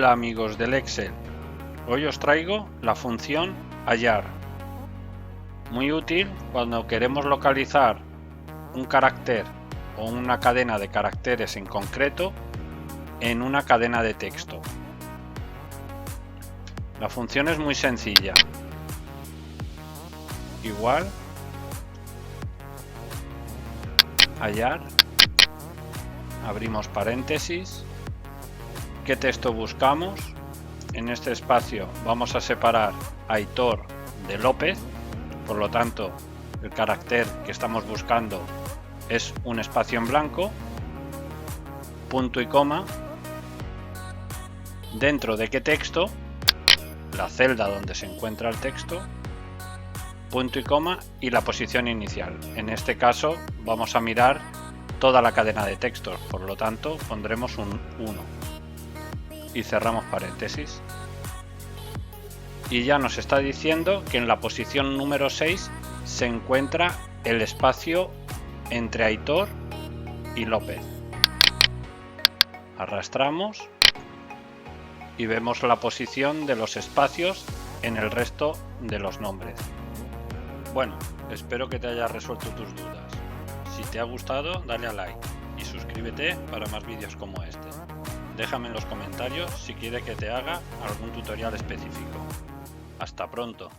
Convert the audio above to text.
Hola amigos del Excel, hoy os traigo la función hallar, muy útil cuando queremos localizar un carácter o una cadena de caracteres en concreto en una cadena de texto. La función es muy sencilla, igual, hallar, abrimos paréntesis. ¿Qué texto buscamos? En este espacio vamos a separar Aitor de López, por lo tanto el carácter que estamos buscando es un espacio en blanco, punto y coma, dentro de qué texto, la celda donde se encuentra el texto, punto y coma y la posición inicial. En este caso vamos a mirar toda la cadena de textos, por lo tanto pondremos un 1. Y cerramos paréntesis. Y ya nos está diciendo que en la posición número 6 se encuentra el espacio entre Aitor y López. Arrastramos y vemos la posición de los espacios en el resto de los nombres. Bueno, espero que te haya resuelto tus dudas. Si te ha gustado, dale a like y suscríbete para más vídeos como este. Déjame en los comentarios si quieres que te haga algún tutorial específico. Hasta pronto.